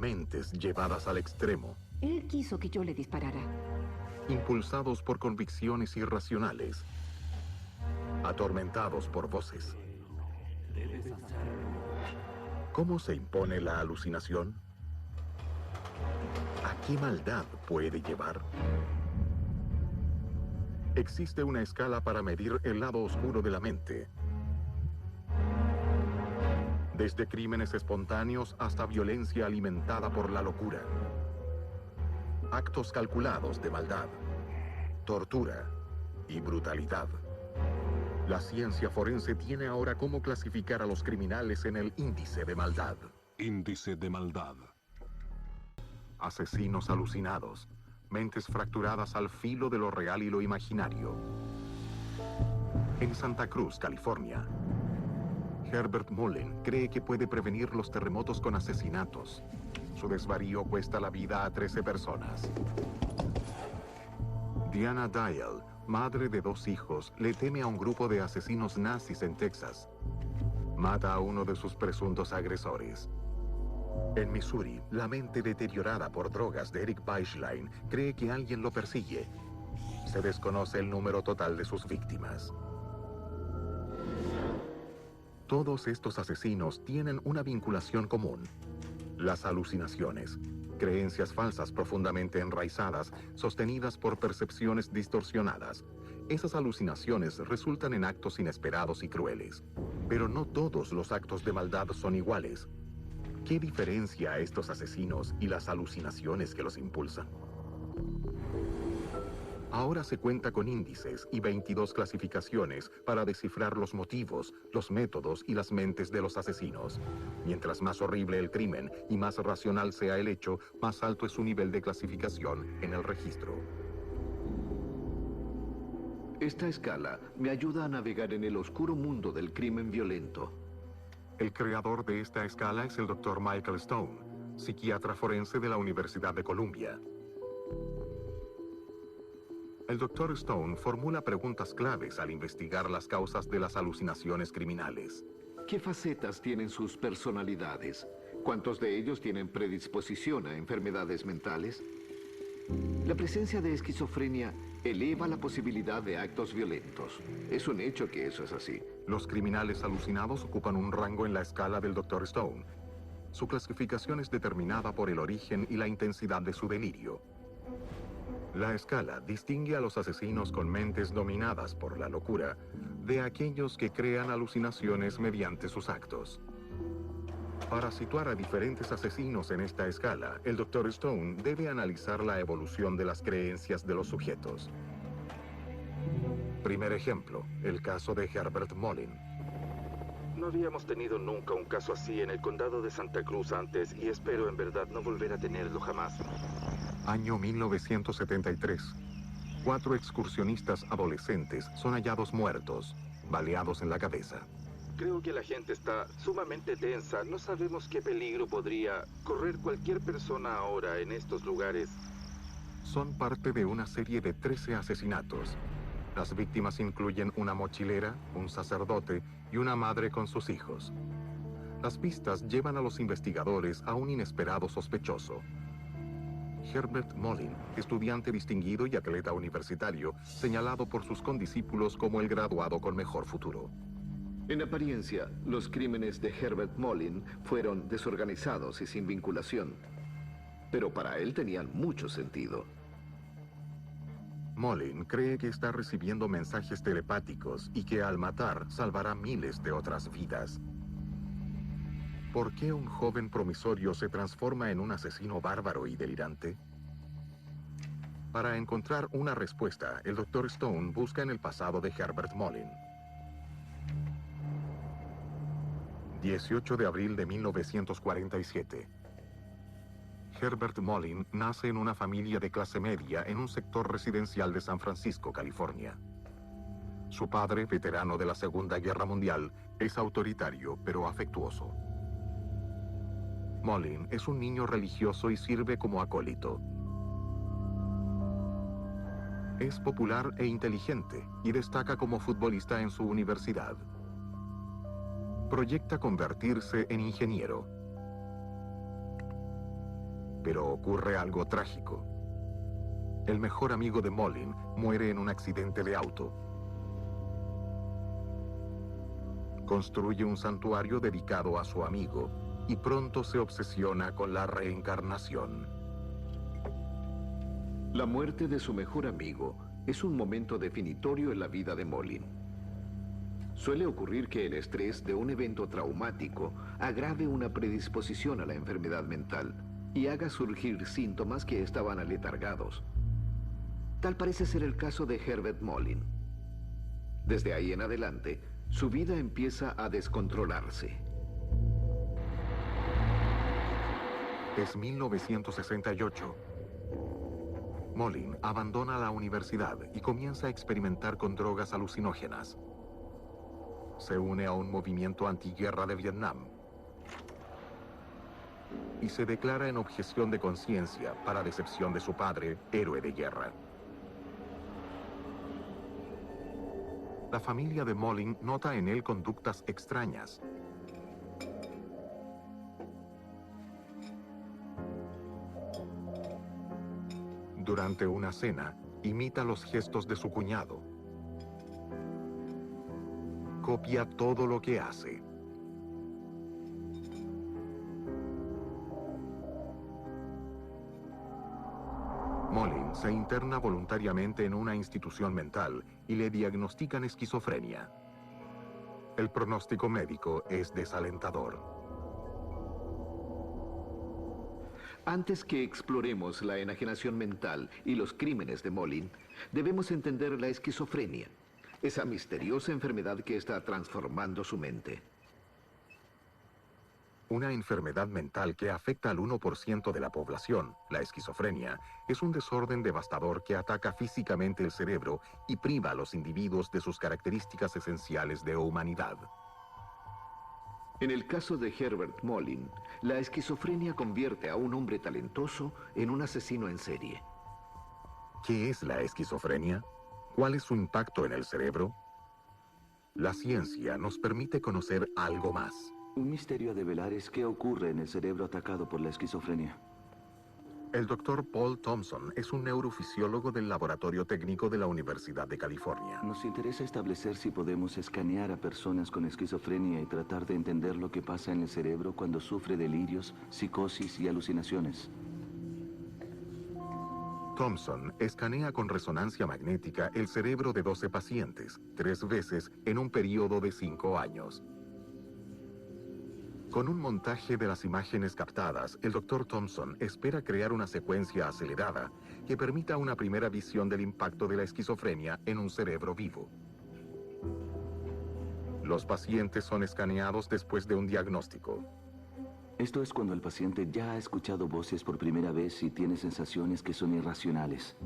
mentes llevadas al extremo, Él quiso que yo le disparara. impulsados por convicciones irracionales, atormentados por voces. ¿Cómo se impone la alucinación? ¿A qué maldad puede llevar? Existe una escala para medir el lado oscuro de la mente. Desde crímenes espontáneos hasta violencia alimentada por la locura. Actos calculados de maldad, tortura y brutalidad. La ciencia forense tiene ahora cómo clasificar a los criminales en el índice de maldad. Índice de maldad. Asesinos alucinados, mentes fracturadas al filo de lo real y lo imaginario. En Santa Cruz, California, Herbert Mollen cree que puede prevenir los terremotos con asesinatos. Su desvarío cuesta la vida a 13 personas. Diana Dial, madre de 2 hijos, le teme a un grupo de asesinos nazis en Texas. Mata a uno de sus presuntos agresores. En Missouri, la mente deteriorada por drogas de Eric Beischlein cree que alguien lo persigue. Se desconoce el número total de sus víctimas. Todos estos asesinos tienen una vinculación común: las alucinaciones, creencias falsas profundamente enraizadas, sostenidas por percepciones distorsionadas. Esas alucinaciones resultan en actos inesperados y crueles. Pero no todos los actos de maldad son iguales. ¿Qué diferencia a estos asesinos y las alucinaciones que los impulsan? Ahora se cuenta con índices y 22 clasificaciones para descifrar los motivos, los métodos y las mentes de los asesinos. Mientras más horrible el crimen y más racional sea el hecho, más alto es su nivel de clasificación en el registro. Esta escala me ayuda a navegar en el oscuro mundo del crimen violento. El creador de esta escala es el Dr. Michael Stone, psiquiatra forense de la Universidad de Columbia. El Dr. Stone formula preguntas claves al investigar las causas de las alucinaciones criminales. ¿Qué facetas tienen sus personalidades? ¿Cuántos de ellos tienen predisposición a enfermedades mentales? La presencia de esquizofrenia eleva la posibilidad de actos violentos. Es un hecho que eso es así. Los criminales alucinados ocupan un rango en la escala del Dr. Stone. Su clasificación es determinada por el origen y la intensidad de su delirio. La escala distingue a los asesinos con mentes dominadas por la locura de aquellos que crean alucinaciones mediante sus actos. Para situar a diferentes asesinos en esta escala, el Dr. Stone debe analizar la evolución de las creencias de los sujetos. Primer ejemplo, el caso de Herbert Mollen. No habíamos tenido nunca un caso así en el condado de Santa Cruz antes y espero en verdad no volver a tenerlo jamás. Año 1973. 4 excursionistas adolescentes son hallados muertos, baleados en la cabeza. Creo que la gente está sumamente tensa. No sabemos qué peligro podría correr cualquier persona ahora en estos lugares. Son parte de una serie de 13 asesinatos. Las víctimas incluyen una mochilera, un sacerdote y una madre con sus hijos. Las pistas llevan a los investigadores a un inesperado sospechoso. Herbert Mollen, estudiante distinguido y atleta universitario, señalado por sus condiscípulos como el graduado con mejor futuro. En apariencia, los crímenes de Herbert Mollen fueron desorganizados y sin vinculación. Pero para él tenían mucho sentido. Mollen cree que está recibiendo mensajes telepáticos y que al matar salvará miles de otras vidas. ¿Por qué un joven promisorio se transforma en un asesino bárbaro y delirante? Para encontrar una respuesta, el Dr. Stone busca en el pasado de Herbert Mollen. 18 de abril de 1947. Herbert Mollen nace en una familia de clase media en un sector residencial de San Francisco, California. Su padre, veterano de la Segunda Guerra Mundial, es autoritario pero afectuoso. Mollen es un niño religioso y sirve como acólito. Es popular e inteligente y destaca como futbolista en su universidad. Proyecta convertirse en ingeniero. Pero ocurre algo trágico. El mejor amigo de Molin muere en un accidente de auto. Construye un santuario dedicado a su amigo y pronto se obsesiona con la reencarnación. La muerte de su mejor amigo es un momento definitorio en la vida de Molin. Suele ocurrir que el estrés de un evento traumático agrave una predisposición a la enfermedad mental y haga surgir síntomas que estaban aletargados. Tal parece ser el caso de Herbert Molin. Desde ahí en adelante, su vida empieza a descontrolarse. Es 1968. Molin abandona la universidad y comienza a experimentar con drogas alucinógenas. Se une a un movimiento antiguerra de Vietnam y se declara en objeción de conciencia para decepción de su padre, héroe de guerra. La familia de Molin nota en él conductas extrañas. Durante una cena, imita los gestos de su cuñado. Copia todo lo que hace. Molin se interna voluntariamente en una institución mental y le diagnostican esquizofrenia. El pronóstico médico es desalentador. Antes que exploremos la enajenación mental y los crímenes de Molin, debemos entender la esquizofrenia, esa misteriosa enfermedad que está transformando su mente. Una enfermedad mental que afecta al 1% de la población, la esquizofrenia, es un desorden devastador que ataca físicamente el cerebro y priva a los individuos de sus características esenciales de humanidad. En el caso de Herbert Molin, la esquizofrenia convierte a un hombre talentoso en un asesino en serie. ¿Qué es la esquizofrenia? ¿Cuál es su impacto en el cerebro? La ciencia nos permite conocer algo más. Un misterio a develar es qué ocurre en el cerebro atacado por la esquizofrenia. El doctor Paul Thompson es un neurofisiólogo del Laboratorio Técnico de la Universidad de California. Nos interesa establecer si podemos escanear a personas con esquizofrenia y tratar de entender lo que pasa en el cerebro cuando sufre delirios, psicosis y alucinaciones. Thompson escanea con resonancia magnética el cerebro de 12 pacientes, 3 veces en un periodo de 5 años. Con un montaje de las imágenes captadas, el Dr. Thompson espera crear una secuencia acelerada que permita una primera visión del impacto de la esquizofrenia en un cerebro vivo. Los pacientes son escaneados después de un diagnóstico. Esto es cuando el paciente ya ha escuchado voces por primera vez y tiene sensaciones que son irracionales,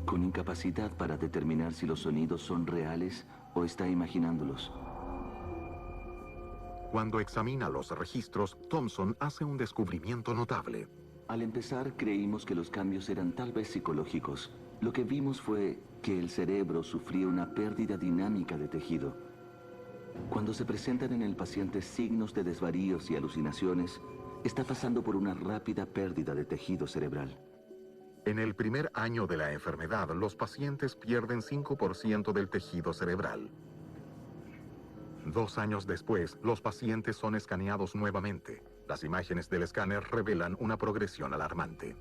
con incapacidad para determinar si los sonidos son reales o está imaginándolos. Cuando examina los registros, Thompson hace un descubrimiento notable. Al empezar creímos que los cambios eran tal vez psicológicos. Lo que vimos fue que el cerebro sufría una pérdida dinámica de tejido. Cuando se presentan en el paciente signos de desvaríos y alucinaciones, está pasando por una rápida pérdida de tejido cerebral. En el primer año de la enfermedad, los pacientes pierden 5% del tejido cerebral. 2 años después, los pacientes son escaneados nuevamente. Las imágenes del escáner revelan una progresión alarmante.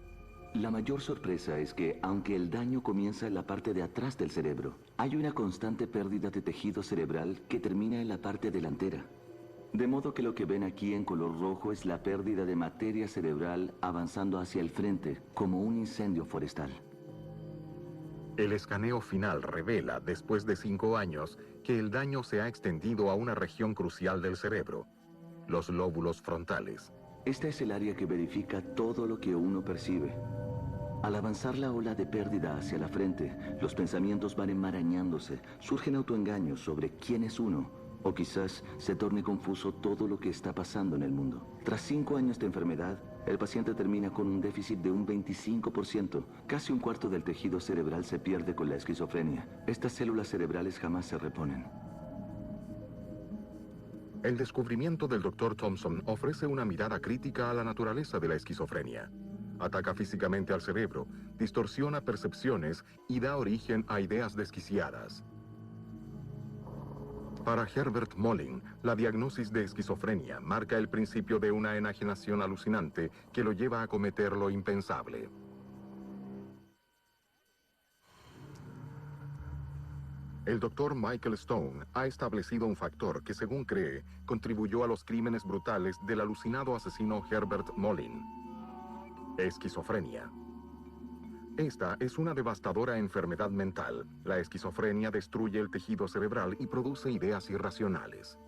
La mayor sorpresa es que, aunque el daño comienza en la parte de atrás del cerebro, hay una constante pérdida de tejido cerebral que termina en la parte delantera. De modo que lo que ven aquí en color rojo es la pérdida de materia cerebral avanzando hacia el frente, como un incendio forestal. El escaneo final revela, después de 5 años, que el daño se ha extendido a una región crucial del cerebro, los lóbulos frontales. Esta es el área que verifica todo lo que uno percibe. Al avanzar la ola de pérdida hacia la frente, los pensamientos van enmarañándose, surgen autoengaños sobre quién es uno, o quizás se torne confuso todo lo que está pasando en el mundo. Tras 5 años de enfermedad, el paciente termina con un déficit de un 25%. Casi un cuarto del tejido cerebral se pierde con la esquizofrenia. Estas células cerebrales jamás se reponen. El descubrimiento del Dr. Thompson ofrece una mirada crítica a la naturaleza de la esquizofrenia. Ataca físicamente al cerebro, distorsiona percepciones y da origen a ideas desquiciadas. Para Herbert Mollin, la diagnosis de esquizofrenia marca el principio de una enajenación alucinante que lo lleva a cometer lo impensable. El doctor Michael Stone ha establecido un factor que, según cree, contribuyó a los crímenes brutales del alucinado asesino Herbert Mollin: esquizofrenia. Esta es una devastadora enfermedad mental. La esquizofrenia destruye el tejido cerebral y produce ideas irracionales.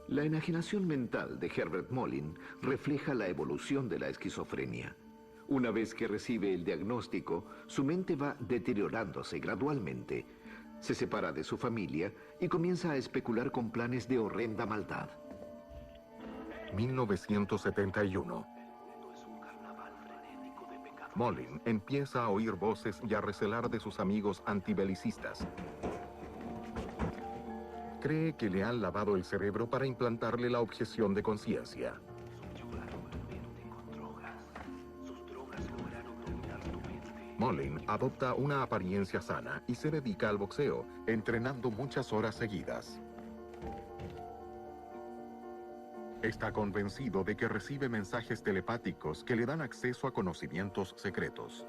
La enajenación mental de Herbert Mollin refleja la evolución de la esquizofrenia. Una vez que recibe el diagnóstico, su mente va deteriorándose gradualmente. Se separa de su familia y comienza a especular con planes de horrenda maldad. 1971. Mollin empieza a oír voces y a recelar de sus amigos antibelicistas. Cree que le han lavado el cerebro para implantarle la objeción de conciencia. Mollin adopta una apariencia sana y se dedica al boxeo, entrenando muchas horas seguidas. Está convencido de que recibe mensajes telepáticos que le dan acceso a conocimientos secretos.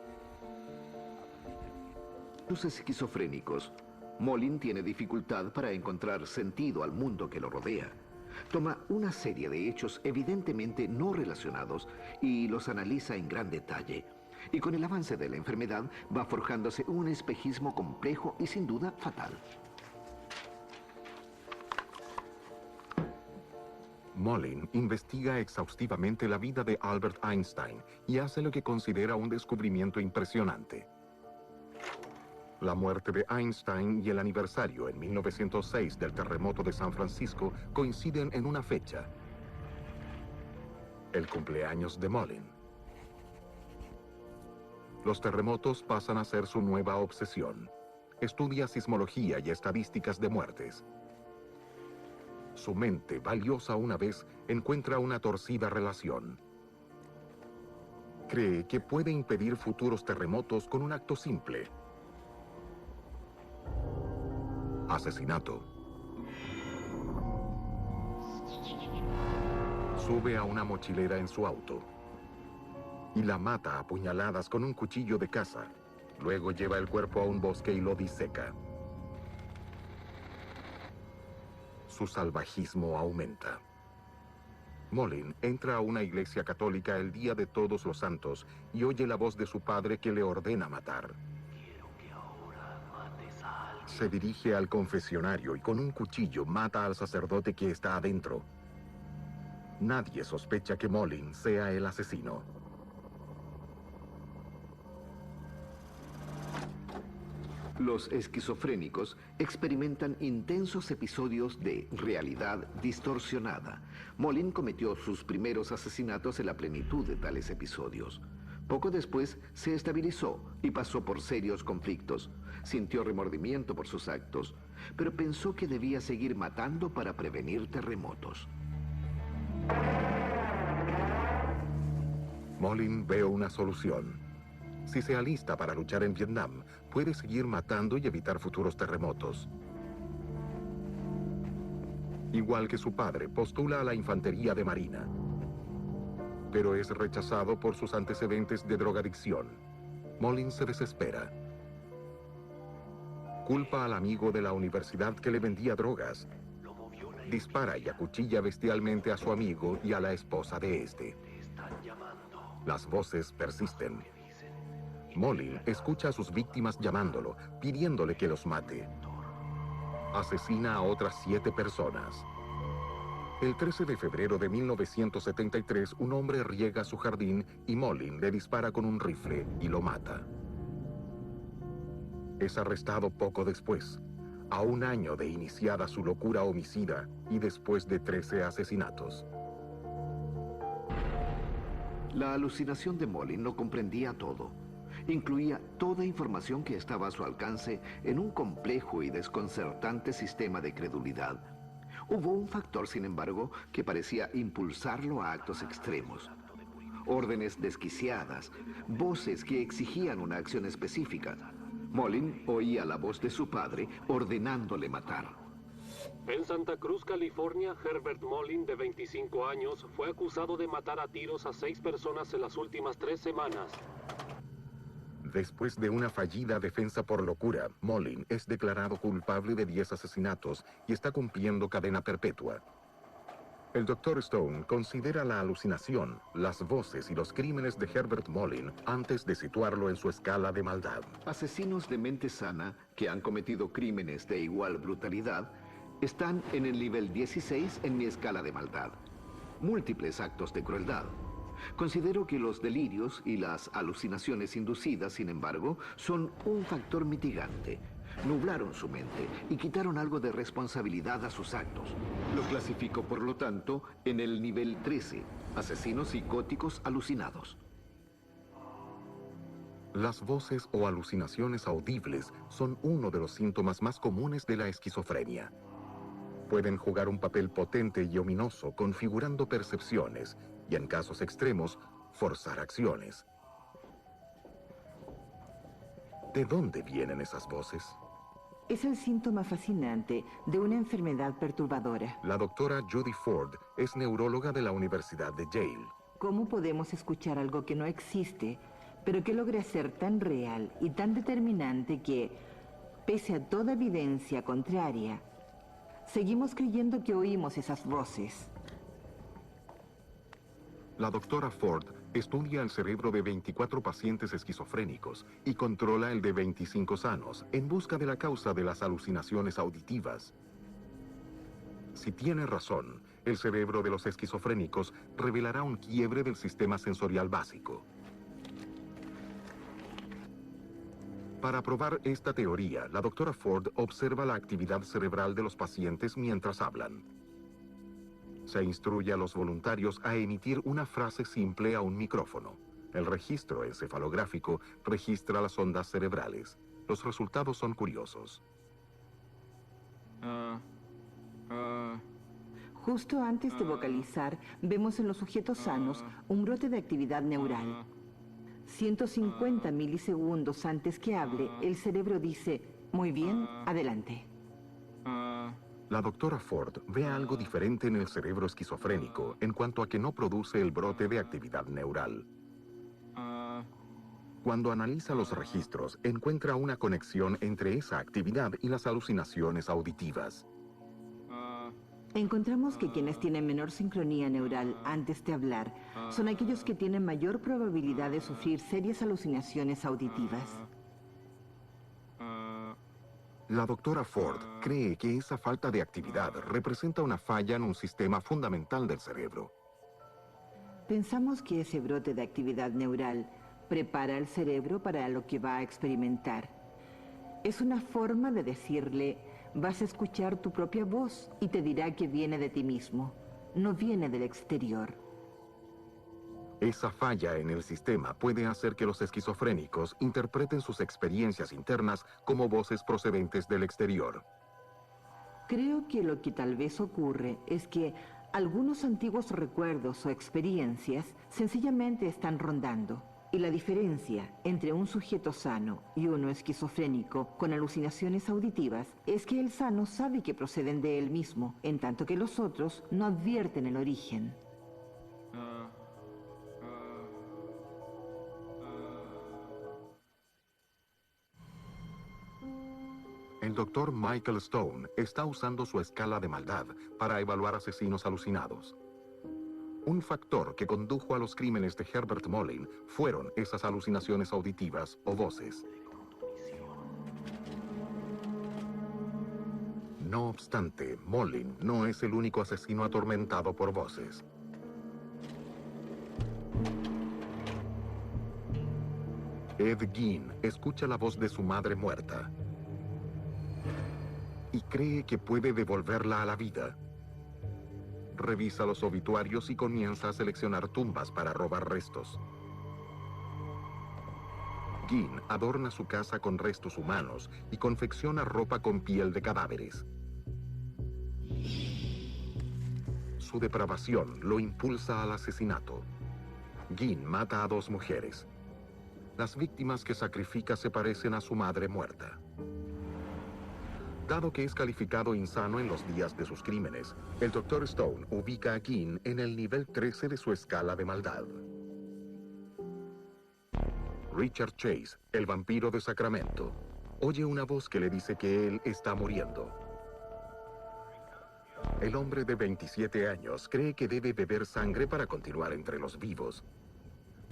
Los esquizofrénicos, Mollin tiene dificultad para encontrar sentido al mundo que lo rodea. Toma una serie de hechos evidentemente no relacionados y los analiza en gran detalle. Y con el avance de la enfermedad va forjándose un espejismo complejo y sin duda fatal. Mollin investiga exhaustivamente la vida de Albert Einstein y hace lo que considera un descubrimiento impresionante. La muerte de Einstein y el aniversario en 1906 del terremoto de San Francisco coinciden en una fecha: el cumpleaños de Mollin. Los terremotos pasan a ser su nueva obsesión. Estudia sismología y estadísticas de muertes. Su mente, valiosa una vez, encuentra una torcida relación. Cree que puede impedir futuros terremotos con un acto simple: asesinato. Sube a una mochilera en su auto y la mata a puñaladas con un cuchillo de caza. Luego lleva el cuerpo a un bosque y lo diseca. Su salvajismo aumenta. Mollin entra a una iglesia católica el día de Todos los Santos y oye la voz de su padre que le ordena matar. Se dirige al confesionario y con un cuchillo mata al sacerdote que está adentro. Nadie sospecha que Mollin sea el asesino. Los esquizofrénicos experimentan intensos episodios de realidad distorsionada. Mollin cometió sus primeros asesinatos en la plenitud de tales episodios. Poco después se estabilizó y pasó por serios conflictos. Sintió remordimiento por sus actos, pero pensó que debía seguir matando para prevenir terremotos. Mollin ve una solución. Si se alista para luchar en Vietnam, puede seguir matando y evitar futuros terremotos. Igual que su padre, postula a la infantería de marina, pero es rechazado por sus antecedentes de drogadicción. Mollin se desespera. Culpa al amigo de la universidad que le vendía drogas. Dispara y acuchilla bestialmente a su amigo y a la esposa de este. Las voces persisten. Mollin escucha a sus víctimas llamándolo, pidiéndole que los mate. Asesina a otras 7 personas. El 13 de febrero de 1973, un hombre riega su jardín y Mollin le dispara con un rifle y lo mata. Es arrestado poco después, a un año de iniciada su locura homicida y después de 13 asesinatos. La alucinación de Mollin lo comprendía todo. Incluía toda información que estaba a su alcance en un complejo y desconcertante sistema de credulidad. Hubo un factor, sin embargo, que parecía impulsarlo a actos extremos. órdenes desquiciadas, voces que exigían una acción específica. Molin oía la voz de su padre ordenándole matar. En Santa Cruz, California, Herbert Molin, de 25 años, fue acusado de matar a tiros a 6 personas en las últimas 3 semanas. Después de una fallida defensa por locura, Molin es declarado culpable de 10 asesinatos y está cumpliendo cadena perpetua. El Dr. Stone considera la alucinación, las voces y los crímenes de Herbert Molin antes de situarlo en su escala de maldad. Asesinos de mente sana que han cometido crímenes de igual brutalidad están en el nivel 16 en mi escala de maldad. Múltiples actos de crueldad. Considero que los delirios y las alucinaciones inducidas, sin embargo, son un factor mitigante. Nublaron su mente y quitaron algo de responsabilidad a sus actos. Lo clasifico, por lo tanto, en el nivel 13, asesinos psicóticos alucinados. Las voces o alucinaciones audibles son uno de los síntomas más comunes de la esquizofrenia. Pueden jugar un papel potente y ominoso configurando percepciones y, en casos extremos, forzar acciones. ¿De dónde vienen esas voces? Es el síntoma fascinante de una enfermedad perturbadora. La doctora Judy Ford es neuróloga de la Universidad de Yale. ¿Cómo podemos escuchar algo que no existe, pero que logra ser tan real y tan determinante que, pese a toda evidencia contraria, seguimos creyendo que oímos esas voces? La doctora Ford estudia el cerebro de 24 pacientes esquizofrénicos y controla el de 25 sanos en busca de la causa de las alucinaciones auditivas. Si tiene razón, el cerebro de los esquizofrénicos revelará un quiebre del sistema sensorial básico. Para probar esta teoría, la doctora Ford observa la actividad cerebral de los pacientes mientras hablan. Se instruye a los voluntarios a emitir una frase simple a un micrófono. El registro encefalográfico registra las ondas cerebrales. Los resultados son curiosos. Justo antes de vocalizar, vemos en los sujetos sanos un brote de actividad neural. 150 milisegundos antes que hable, el cerebro dice, muy bien, adelante. La doctora Ford ve algo diferente en el cerebro esquizofrénico en cuanto a que no produce el brote de actividad neural. Cuando analiza los registros, encuentra una conexión entre esa actividad y las alucinaciones auditivas. Encontramos que quienes tienen menor sincronía neural antes de hablar son aquellos que tienen mayor probabilidad de sufrir serias alucinaciones auditivas. La doctora Ford cree que esa falta de actividad representa una falla en un sistema fundamental del cerebro. Pensamos que ese brote de actividad neural prepara al cerebro para lo que va a experimentar. Es una forma de decirle, vas a escuchar tu propia voz y te dirá que viene de ti mismo, no viene del exterior. Esa falla en el sistema puede hacer que los esquizofrénicos interpreten sus experiencias internas como voces procedentes del exterior. Creo que lo que tal vez ocurre es que algunos antiguos recuerdos o experiencias sencillamente están rondando. Y la diferencia entre un sujeto sano y uno esquizofrénico con alucinaciones auditivas es que el sano sabe que proceden de él mismo, en tanto que los otros no advierten el origen. El doctor Michael Stone está usando su escala de maldad para evaluar asesinos alucinados. Un factor que condujo a los crímenes de Herbert Molin fueron esas alucinaciones auditivas o voces. No obstante, Molin no es el único asesino atormentado por voces. Ed Gein escucha la voz de su madre muerta y cree que puede devolverla a la vida. Revisa los obituarios y comienza a seleccionar tumbas para robar restos. Gein adorna su casa con restos humanos y confecciona ropa con piel de cadáveres. Su depravación lo impulsa al asesinato. Gin mata a 2 mujeres. Las víctimas que sacrifica se parecen a su madre muerta. Dado que es calificado insano en los días de sus crímenes, el Dr. Stone ubica a Gin en el nivel 13 de su escala de maldad. Richard Chase, el vampiro de Sacramento, oye una voz que le dice que él está muriendo. El hombre de 27 años cree que debe beber sangre para continuar entre los vivos.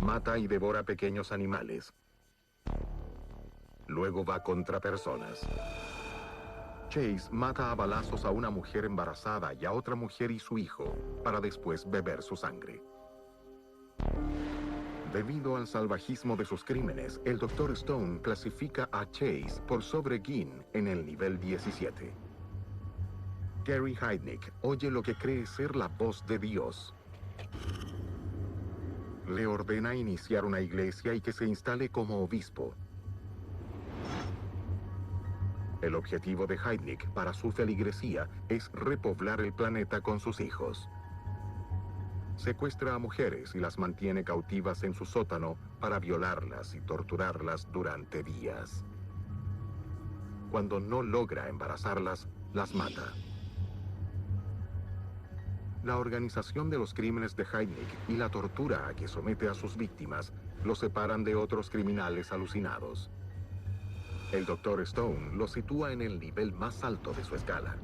Mata y devora pequeños animales. Luego va contra personas. Chase mata a balazos a una mujer embarazada y a otra mujer y su hijo, para después beber su sangre. Debido al salvajismo de sus crímenes, el Dr. Stone clasifica a Chase por sobre Gin en el nivel 17. Gary Heidnik oye lo que cree ser la voz de Dios. Le ordena iniciar una iglesia y que se instale como obispo. El objetivo de Heidnik para su feligresía es repoblar el planeta con sus hijos. Secuestra a mujeres y las mantiene cautivas en su sótano para violarlas y torturarlas durante días. Cuando no logra embarazarlas, las mata. La organización de los crímenes de Heidnik y la tortura a que somete a sus víctimas lo separan de otros criminales alucinados. El Dr. Stone lo sitúa en el nivel más alto de su escala,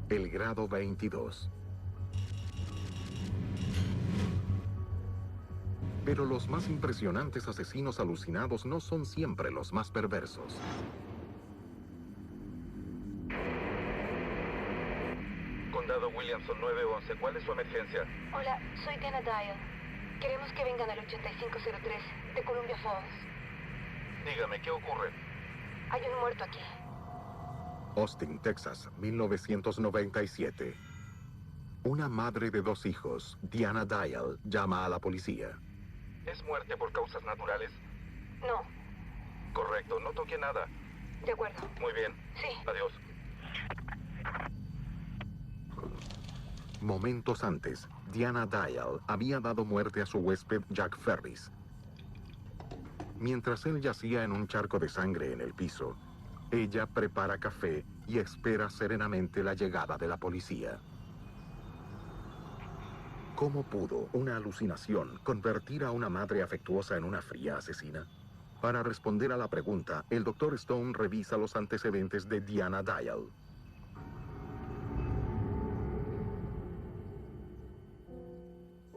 el grado 22. Pero los más impresionantes asesinos alucinados no son siempre los más perversos. Condado Williamson 911, ¿cuál es su emergencia? Hola, soy Diana Dial. Queremos que vengan al 8503 de Columbia Falls. Dígame, ¿qué ocurre? Hay un muerto aquí. Austin, Texas, 1997. Una madre de 2 hijos, Diana Dial, llama a la policía. ¿Es muerte por causas naturales? No. Correcto, no toque nada. De acuerdo. Muy bien. Sí. Adiós. Momentos antes, Diana Dial había dado muerte a su huésped Jack Ferris. Mientras él yacía en un charco de sangre en el piso, ella prepara café y espera serenamente la llegada de la policía. ¿Cómo pudo una alucinación convertir a una madre afectuosa en una fría asesina? Para responder a la pregunta, el Dr. Stone revisa los antecedentes de Diana Dial.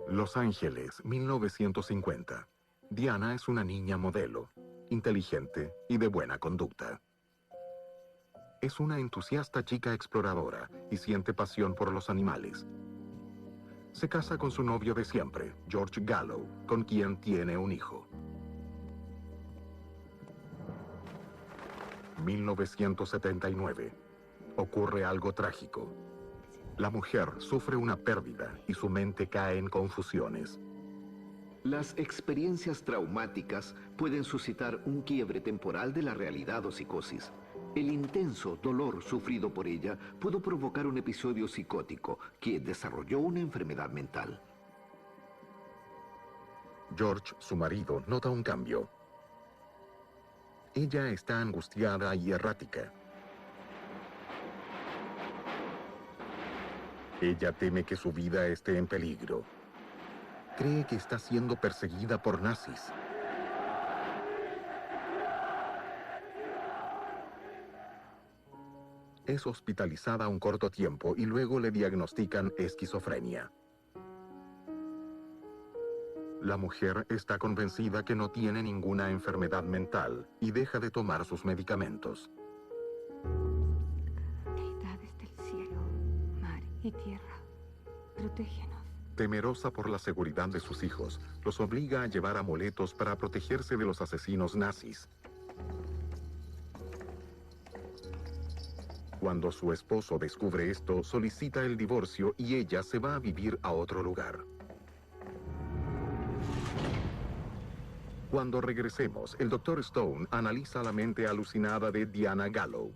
Los Ángeles, 1950. Diana es una niña modelo, inteligente y de buena conducta. Es una entusiasta chica exploradora y siente pasión por los animales. Se casa con su novio de siempre, George Gallo, con quien tiene un hijo. 1979. Ocurre algo trágico. La mujer sufre una pérdida y su mente cae en confusiones. Las experiencias traumáticas pueden suscitar un quiebre temporal de la realidad o psicosis. El intenso dolor sufrido por ella pudo provocar un episodio psicótico que desarrolló una enfermedad mental. George, su marido, nota un cambio. Ella está angustiada y errática. Ella teme que su vida esté en peligro. Cree que está siendo perseguida por nazis. Es hospitalizada un corto tiempo y luego le diagnostican esquizofrenia. La mujer está convencida que no tiene ninguna enfermedad mental y deja de tomar sus medicamentos. Deidades del cielo, mar y tierra, protégenos. Temerosa por la seguridad de sus hijos, los obliga a llevar amuletos para protegerse de los asesinos nazis. Cuando su esposo descubre esto, solicita el divorcio y ella se va a vivir a otro lugar. Cuando regresemos, el Dr. Stone analiza la mente alucinada de Diana Gallo.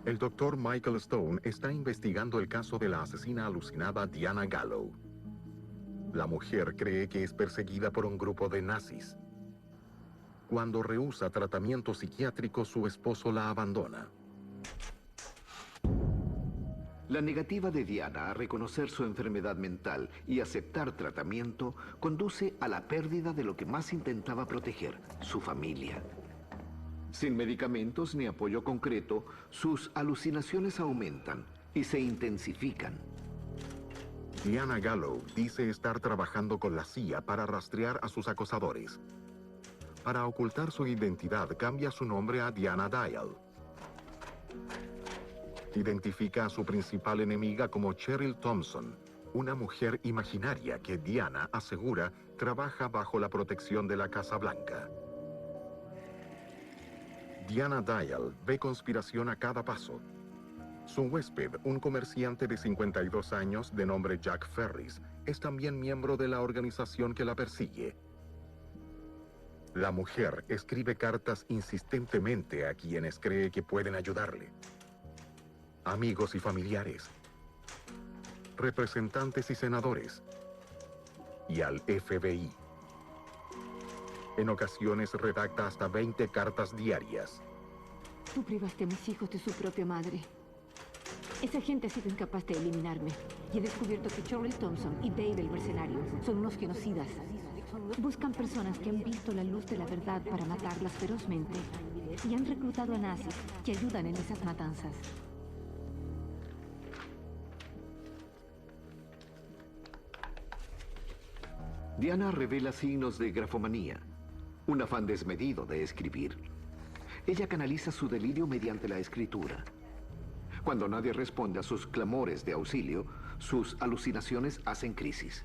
El Dr. Michael Stone está investigando el caso de la asesina alucinada Diana Gallo. La mujer cree que es perseguida por un grupo de nazis. Cuando rehúsa tratamiento psiquiátrico, su esposo la abandona. La negativa de Diana a reconocer su enfermedad mental y aceptar tratamiento conduce a la pérdida de lo que más intentaba proteger, su familia. Sin medicamentos ni apoyo concreto, sus alucinaciones aumentan y se intensifican. Diana Gallo dice estar trabajando con la CIA para rastrear a sus acosadores. Para ocultar su identidad, cambia su nombre a Diana Dial. Identifica a su principal enemiga como Cheryl Thompson, una mujer imaginaria que Diana asegura trabaja bajo la protección de la Casa Blanca. Diana Dial ve conspiración a cada paso. Su huésped, un comerciante de 52 años de nombre Jack Ferris, es también miembro de la organización que la persigue. La mujer escribe cartas insistentemente a quienes cree que pueden ayudarle. Amigos y familiares, representantes y senadores, y al FBI. En ocasiones redacta hasta 20 cartas diarias. Tú privaste a mis hijos de su propia madre. Esa gente ha sido incapaz de eliminarme. Y he descubierto que Cheryl Thompson y Dave el mercenario son unos genocidas. Buscan personas que han visto la luz de la verdad para matarlas ferozmente. Y han reclutado a nazis que ayudan en esas matanzas. Diana revela signos de grafomanía, un afán desmedido de escribir. Ella canaliza su delirio mediante la escritura. Cuando nadie responde a sus clamores de auxilio, sus alucinaciones hacen crisis.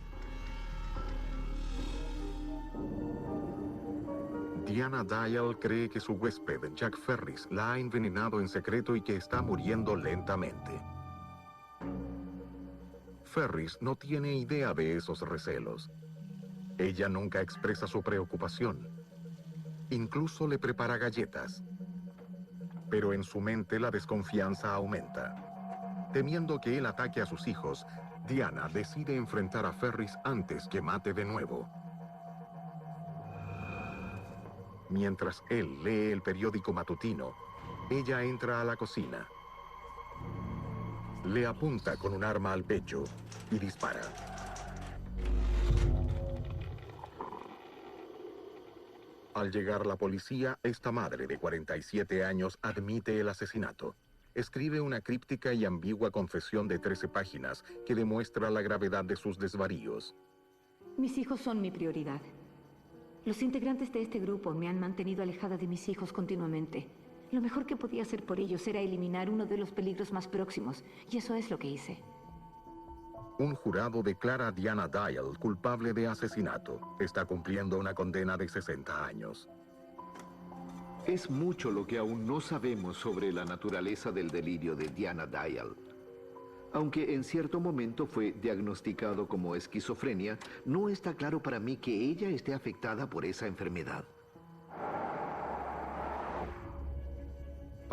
Diana Dial cree que su huésped, Jack Ferris, la ha envenenado en secreto y que está muriendo lentamente. Ferris no tiene idea de esos recelos. Ella nunca expresa su preocupación. Incluso le prepara galletas. Pero en su mente la desconfianza aumenta. Temiendo que él ataque a sus hijos, Diana decide enfrentar a Ferris antes que mate de nuevo. Mientras él lee el periódico matutino, ella entra a la cocina. Le apunta con un arma al pecho y dispara. Al llegar la policía, esta madre de 47 años admite el asesinato. Escribe una críptica y ambigua confesión de 13 páginas que demuestra la gravedad de sus desvaríos. Mis hijos son mi prioridad. Los integrantes de este grupo me han mantenido alejada de mis hijos continuamente. Lo mejor que podía hacer por ellos era eliminar uno de los peligros más próximos, y eso es lo que hice. Un jurado declara a Diana Dial culpable de asesinato. Está cumpliendo una condena de 60 años. Es mucho lo que aún no sabemos sobre la naturaleza del delirio de Diana Dial. Aunque en cierto momento fue diagnosticado como esquizofrenia, no está claro para mí que ella esté afectada por esa enfermedad.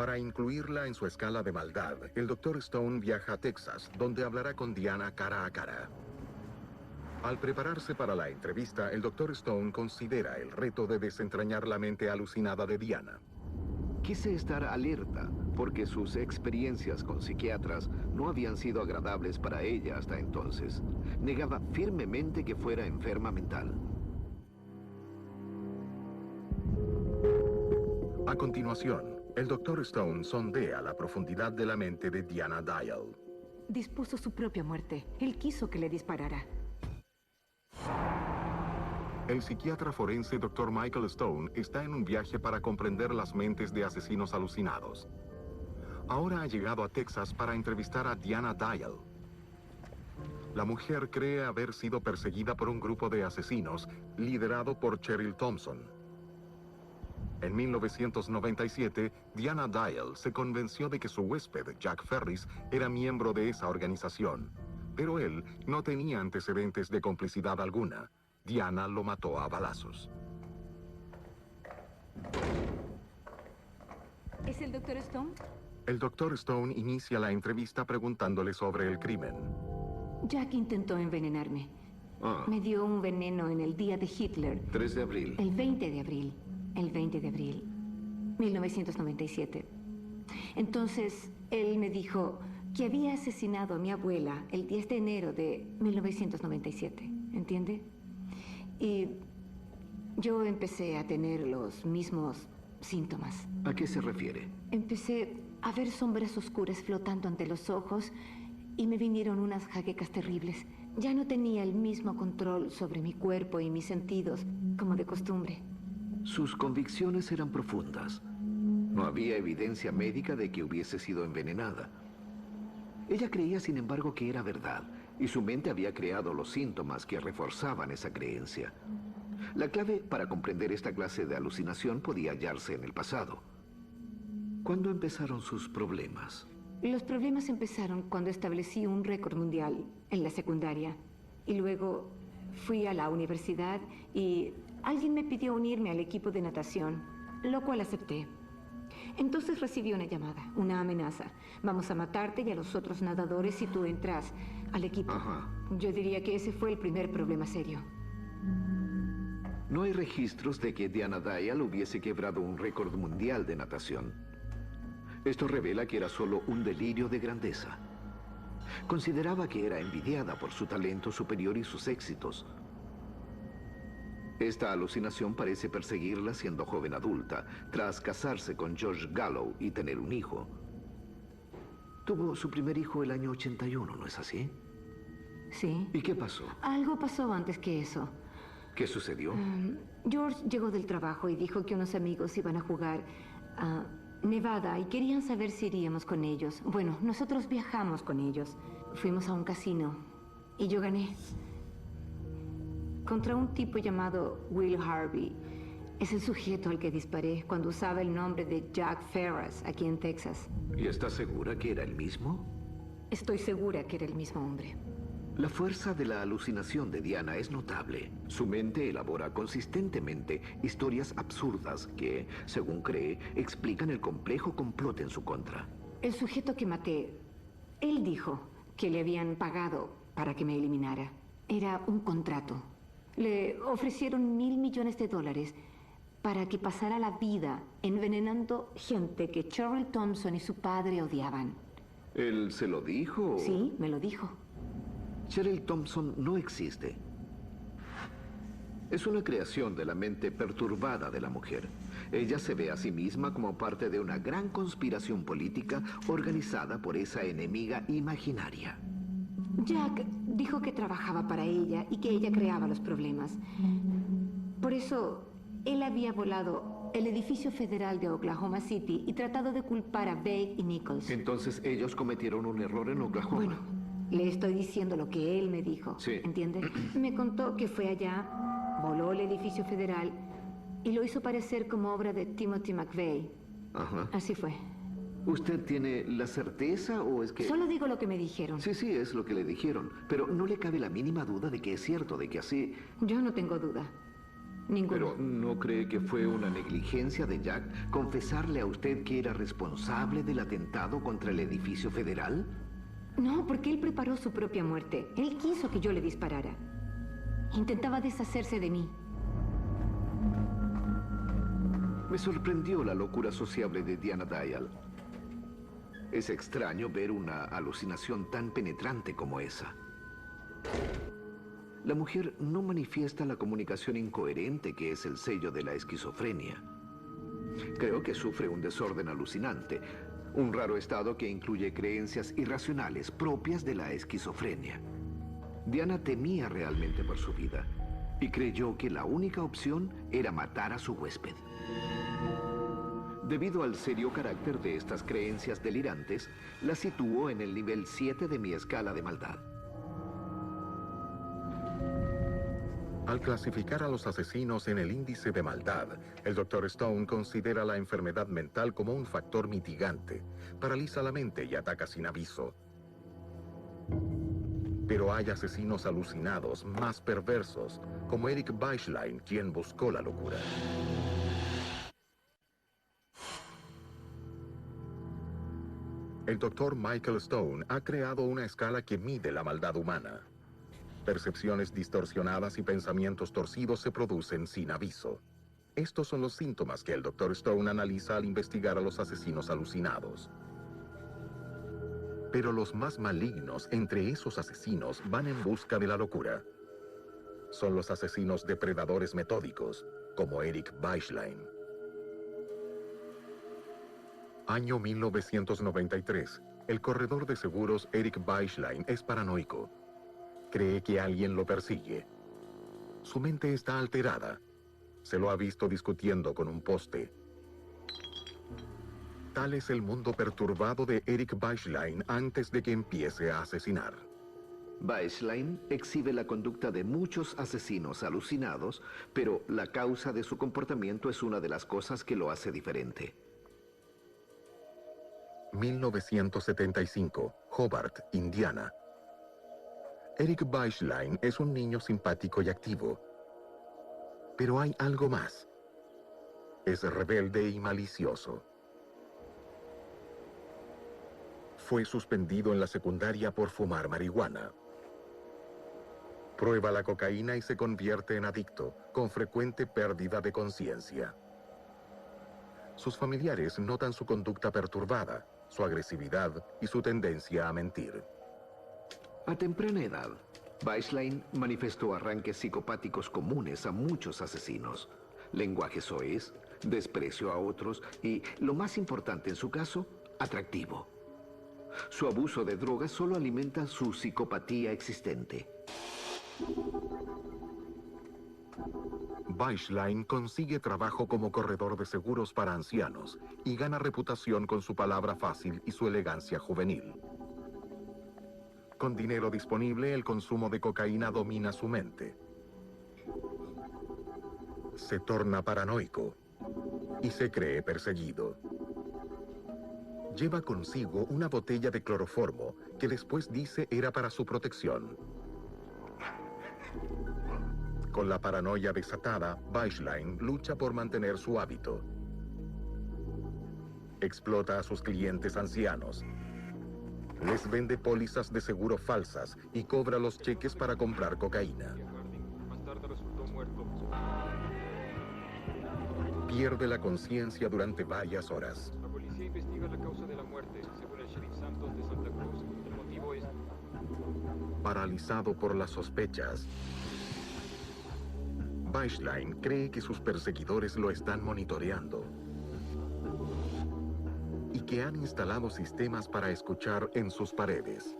Para incluirla en su escala de maldad, el Dr. Stone viaja a Texas, donde hablará con Diana cara a cara. Al prepararse para la entrevista, el Dr. Stone considera el reto de desentrañar la mente alucinada de Diana. Quise estar alerta, porque sus experiencias con psiquiatras no habían sido agradables para ella hasta entonces. Negaba firmemente que fuera enferma mental. A continuación, el Dr. Stone sondea la profundidad de la mente de Diana Dial. Dispuso su propia muerte. Él quiso que le disparara. El psiquiatra forense Dr. Michael Stone está en un viaje para comprender las mentes de asesinos alucinados. Ahora ha llegado a Texas para entrevistar a Diana Dial. La mujer cree haber sido perseguida por un grupo de asesinos liderado por Cheryl Thompson. En 1997, Diana Dial se convenció de que su huésped, Jack Ferris, era miembro de esa organización. Pero él no tenía antecedentes de complicidad alguna. Diana lo mató a balazos. ¿Es el Dr. Stone? El Dr. Stone inicia la entrevista preguntándole sobre el crimen. Jack intentó envenenarme. Me dio un veneno en el día de Hitler. 3 de abril. El 20 de abril. El 20 de abril. 1997. Entonces, él me dijo que había asesinado a mi abuela el 10 de enero de 1997. ¿Entiende? Y yo empecé a tener los mismos síntomas. ¿A qué se refiere? Empecé a ver sombras oscuras flotando ante los ojos y me vinieron unas jaquecas terribles. Ya no tenía el mismo control sobre mi cuerpo y mis sentidos como de costumbre. Sus convicciones eran profundas. No había evidencia médica de que hubiese sido envenenada. Ella creía, sin embargo, que era verdad, y su mente había creado los síntomas que reforzaban esa creencia. La clave para comprender esta clase de alucinación podía hallarse en el pasado. ¿Cuándo empezaron sus problemas? Los problemas empezaron cuando establecí un récord mundial en la secundaria. Y luego fui a la universidad y alguien me pidió unirme al equipo de natación, lo cual acepté. Entonces recibí una llamada, una amenaza. Vamos a matarte y a los otros nadadores si tú entras al equipo. Yo diría que ese fue el primer problema serio. No hay registros de que Diana Dial hubiese quebrado un récord mundial de natación. Esto revela que era solo un delirio de grandeza. Consideraba que era envidiada por su talento superior y sus éxitos. Esta alucinación parece perseguirla siendo joven adulta, tras casarse con George Gallo y tener un hijo. Tuvo su primer hijo el año 81, ¿no es así? Sí. ¿Y qué pasó? Algo pasó antes que eso. ¿Qué sucedió? George llegó del trabajo y dijo que unos amigos iban a jugar a Nevada y querían saber si iríamos con ellos. Bueno, nosotros viajamos con ellos. Fuimos a un casino y yo gané. Contra un tipo llamado Will Harvey. Es el sujeto al que disparé cuando usaba el nombre de Jack Ferris aquí en Texas. ¿Y estás segura que era el mismo? Estoy segura que era el mismo hombre. La fuerza de la alucinación de Diana es notable. Su mente elabora consistentemente historias absurdas que, según cree, explican el complejo complot en su contra. El sujeto que maté, él dijo que le habían pagado para que me eliminara. Era un contrato. Le ofrecieron $1,000 millones para que pasara la vida envenenando gente que Cheryl Thompson y su padre odiaban. ¿Él se lo dijo? Sí, me lo dijo. Cheryl Thompson no existe. Es una creación de la mente perturbada de la mujer. Ella se ve a sí misma como parte de una gran conspiración política organizada por esa enemiga imaginaria. Jack dijo que trabajaba para ella y que ella creaba los problemas. Por eso, él había volado el edificio federal de Oklahoma City y tratado de culpar a Babe y Nichols. Entonces ellos cometieron un error en Oklahoma. Bueno, le estoy diciendo lo que él me dijo. Sí. ¿Entiende? Me contó que fue allá, voló el edificio federal y lo hizo parecer como obra de Timothy McVeigh. Así fue. ¿Usted tiene la certeza o es que...? Solo digo lo que me dijeron. Sí, sí, es lo que le dijeron. Pero no le cabe la mínima duda de que es cierto, de que así... Yo no tengo duda. Ninguna. ¿Pero no cree que fue una negligencia de Jack confesarle a usted que era responsable del atentado contra el edificio federal? No, porque él preparó su propia muerte. Él quiso que yo le disparara. Intentaba deshacerse de mí. Me sorprendió la locura sociable de Diana Dial. Es extraño ver una alucinación tan penetrante como esa. La mujer no manifiesta la comunicación incoherente que es el sello de la esquizofrenia. Creo que sufre un desorden alucinante, un raro estado que incluye creencias irracionales propias de la esquizofrenia. Diana temía realmente por su vida y creyó que la única opción era matar a su huésped. Debido al serio carácter de estas creencias delirantes, la sitúo en el nivel 7 de mi escala de maldad. Al clasificar a los asesinos en el índice de maldad, el Dr. Stone considera la enfermedad mental como un factor mitigante. Paraliza la mente y ataca sin aviso. Pero hay asesinos alucinados más perversos, como Eric Beischlein, quien buscó la locura. El Dr. Michael Stone ha creado una escala que mide la maldad humana. Percepciones distorsionadas y pensamientos torcidos se producen sin aviso. Estos son los síntomas que el Dr. Stone analiza al investigar a los asesinos alucinados. Pero los más malignos entre esos asesinos van en busca de la locura. Son los asesinos depredadores metódicos, como Eric Beislein. Año 1993. El corredor de seguros Eric Beislein es paranoico. Cree que alguien lo persigue. Su mente está alterada. Se lo ha visto discutiendo con un poste. Tal es el mundo perturbado de Eric Beislein antes de que empiece a asesinar. Beislein exhibe la conducta de muchos asesinos alucinados, pero la causa de su comportamiento es una de las cosas que lo hace diferente. 1975, Hobart, Indiana. Eric Beislein es un niño simpático y activo. Pero hay algo más. Es rebelde y malicioso. Fue suspendido en la secundaria por fumar marihuana. Prueba la cocaína y se convierte en adicto, con frecuente pérdida de conciencia. Sus familiares notan su conducta perturbada, su agresividad y su tendencia a mentir. A temprana edad, Beislein manifestó arranques psicopáticos comunes a muchos asesinos. Lenguaje soez, desprecio a otros y, lo más importante en su caso, atractivo. Su abuso de drogas solo alimenta su psicopatía existente. Beislein consigue trabajo como corredor de seguros para ancianos y gana reputación con su palabra fácil y su elegancia juvenil. Con dinero disponible, el consumo de cocaína domina su mente. Se torna paranoico y se cree perseguido. Lleva consigo una botella de cloroformo que después dice era para su protección. Con la paranoia desatada, Beislein lucha por mantener su hábito. Explota a sus clientes ancianos. Les vende pólizas de seguro falsas y cobra los cheques para comprar cocaína. Pierde la conciencia durante varias horas. La policía investiga la causa de la muerte. Según el sheriff Santos de Santa Cruz, el motivo es... Paralizado por las sospechas, Beislein cree que sus perseguidores lo están monitoreando y que han instalado sistemas para escuchar en sus paredes.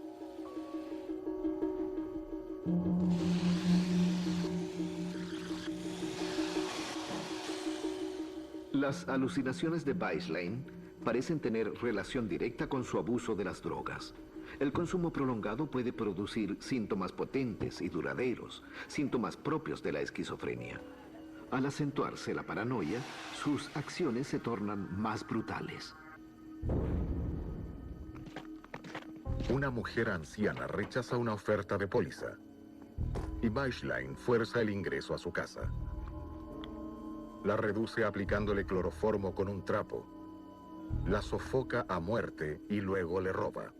Las alucinaciones de Beislein parecen tener relación directa con su abuso de las drogas. El consumo prolongado puede producir síntomas potentes y duraderos, síntomas propios de la esquizofrenia. Al acentuarse la paranoia, sus acciones se tornan más brutales. Una mujer anciana rechaza una oferta de póliza y Beislein fuerza el ingreso a su casa. La reduce aplicándole cloroformo con un trapo, la sofoca a muerte y luego le roba.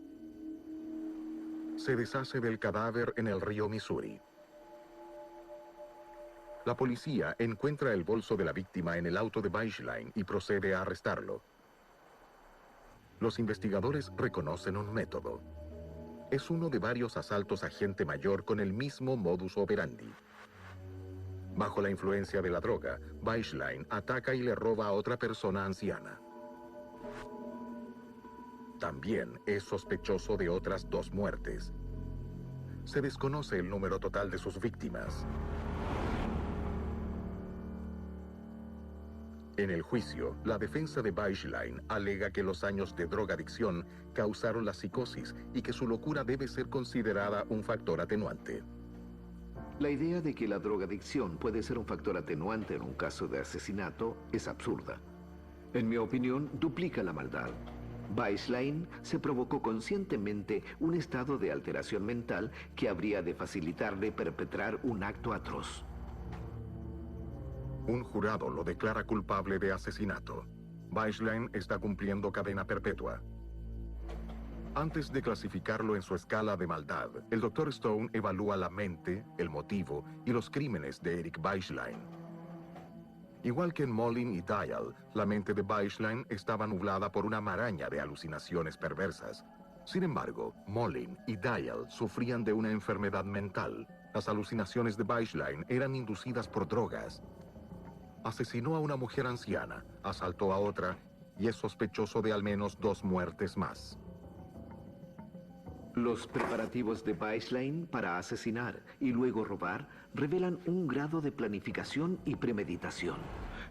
Se deshace del cadáver en el río Missouri. La policía encuentra el bolso de la víctima en el auto de Beislein y procede a arrestarlo. Los investigadores reconocen un método. Es uno de varios asaltos a gente mayor con el mismo modus operandi. Bajo la influencia de la droga, Beislein ataca y le roba a otra persona anciana. También es sospechoso de otras 2 muertes. Se desconoce el número total de sus víctimas. En el juicio, la defensa de Beislein alega que los años de drogadicción causaron la psicosis y que su locura debe ser considerada un factor atenuante. La idea de que la drogadicción puede ser un factor atenuante en un caso de asesinato es absurda. En mi opinión, duplica la maldad. Beislein se provocó conscientemente un estado de alteración mental que habría de facilitarle perpetrar un acto atroz. Un jurado lo declara culpable de asesinato. Beislein está cumpliendo cadena perpetua. Antes de clasificarlo en su escala de maldad, el Dr. Stone evalúa la mente, el motivo y los crímenes de Eric Beislein. Igual que en Molin y Dial, la mente de Beislein estaba nublada por una maraña de alucinaciones perversas. Sin embargo, Molin y Dial sufrían de una enfermedad mental. Las alucinaciones de Beislein eran inducidas por drogas. Asesinó a una mujer anciana, asaltó a otra y es sospechoso de al menos 2 muertes más. Los preparativos de Beislein para asesinar y luego robar revelan un grado de planificación y premeditación.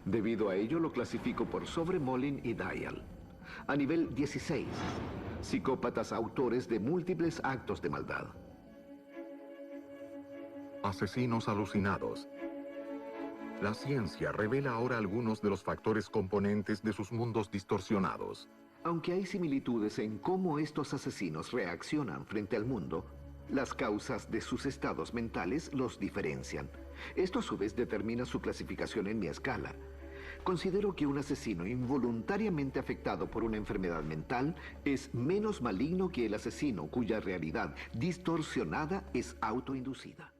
Debido a ello lo clasifico por sobre Molin y Dial. A nivel 16, psicópatas autores de múltiples actos de maldad. Asesinos alucinados. La ciencia revela ahora algunos de los factores componentes de sus mundos distorsionados. Aunque hay similitudes en cómo estos asesinos reaccionan frente al mundo, las causas de sus estados mentales los diferencian. Esto a su vez determina su clasificación en mi escala. Considero que un asesino involuntariamente afectado por una enfermedad mental es menos maligno que el asesino cuya realidad distorsionada es autoinducida.